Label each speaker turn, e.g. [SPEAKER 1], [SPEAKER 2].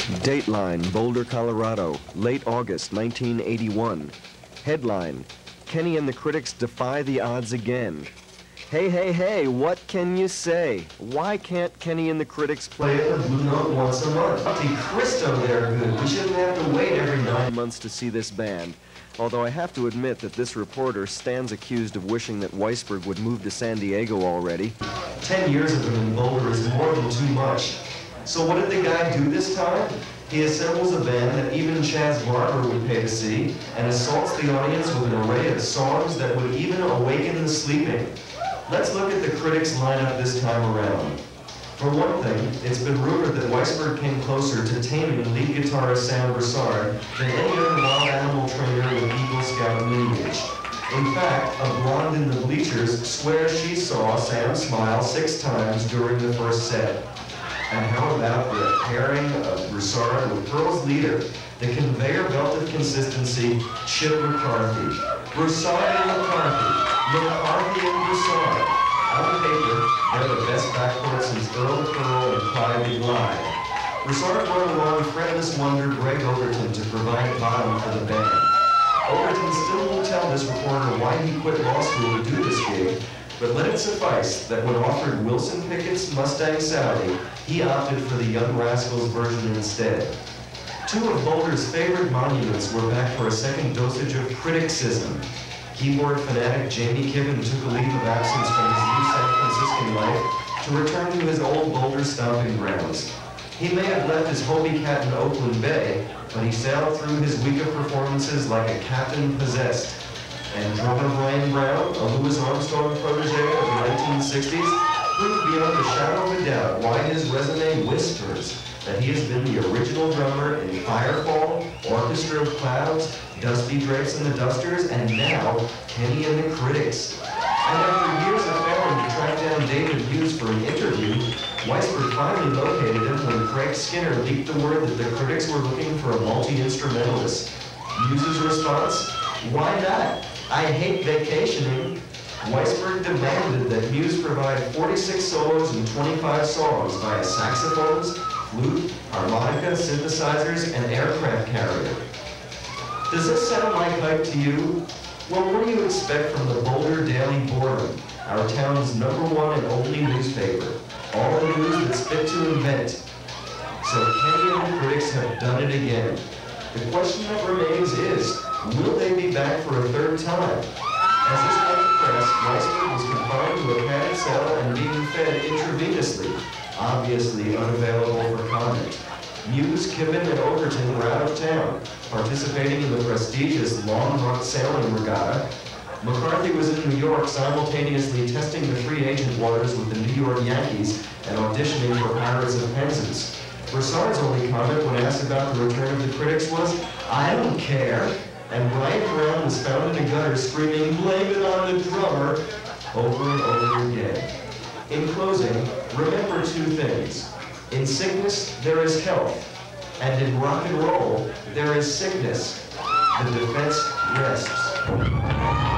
[SPEAKER 1] Dateline, Boulder, Colorado, late August 1981. Headline, Kenny and the Critics defy the odds again. Hey, hey, hey, what can you say? Why can't Kenny and the Critics play at the Blue Note once a month? Monte Cristo, they're good. We shouldn't have to wait every 9 months to see this band. Although I have to admit that this reporter stands accused of wishing that Weisberg would move to San Diego already. 10 years of him in Boulder is more than too much. So what did the guy do this time? He assembles a band that even Chaz Barber would pay to see and assaults the audience with an array of songs that would even awaken the sleeping. Let's look at the Critics lineup this time around. For one thing, it's been rumored that Weisberg came closer to taming lead guitarist Sam Broussard than any other wild animal trainer with Eagle Scout lineage. In fact, a blonde in the bleachers swears she saw Sam smile 6 times during the first set. And how about the pairing of Broussard with Pearl's leader, the conveyor belt of consistency, Chip McCarthy. Broussard and McCarthy, McCarthy and Broussard. On paper, they're the best backcourt since Earl Pearl and Clyde the Glide. Broussard brought along fretless wonder Greg Overton to provide bottom for the band. Overton still won't tell this reporter why he quit law school to do this gig, but let it suffice that when offered Wilson Pickett's Mustang Sally, he opted for the Young Rascals version instead. 2 of Boulder's favorite monuments were back for a second dosage of criticism. Keyboard fanatic Jamie Kibben took a leave of absence from his new San Franciscan life to return to his old Boulder stomping grounds. He may have left his Hobie cat in Oakland Bay, but he sailed through his week of performances like a captain possessed. And drummer Brian Brown, a Louis Armstrong protege of the 1960s, proved beyond a shadow of a doubt why his resume whispers that he has been the original drummer in Firefall, Orchestra of Clouds, Dusty Drapes and the Dusters, and now Kenny and the Critics. And after years of failing to track down David Hughes for an interview, Weisberg finally located him when Craig Skinner leaked the word that the Critics were looking for a multi-instrumentalist. Hughes's response? Why not? I hate vacationing. Weisberg demanded that Muse provide 46 solos and 25 songs via saxophones, flute, harmonica, synthesizers, and aircraft carrier. Does this sound like hype to you? Well, what do you expect from the Boulder Daily Boredom, our town's #1 and only newspaper? All the news that's fit to invent. So Kenny and the Critics have done it again. The question that remains is, will they be back for a 3rd time? As is like the press, Weisberg was confined to a padded cell and being fed intravenously, obviously unavailable for comment. Muse, Kibben, and Overton were out of town, participating in the prestigious Longmont Sailing Regatta. McCarthy was in New York simultaneously testing the free agent waters with the New York Yankees and auditioning for Pirates of Penzance. Broussard's only comment when asked about the return of the Critics was, "I don't care." And Brian Brown was found in a gutter screaming, "Blame it on the drummer," over and over again. In closing, remember 2 things. In sickness, there is health. And in rock and roll, there is sickness. The defense rests.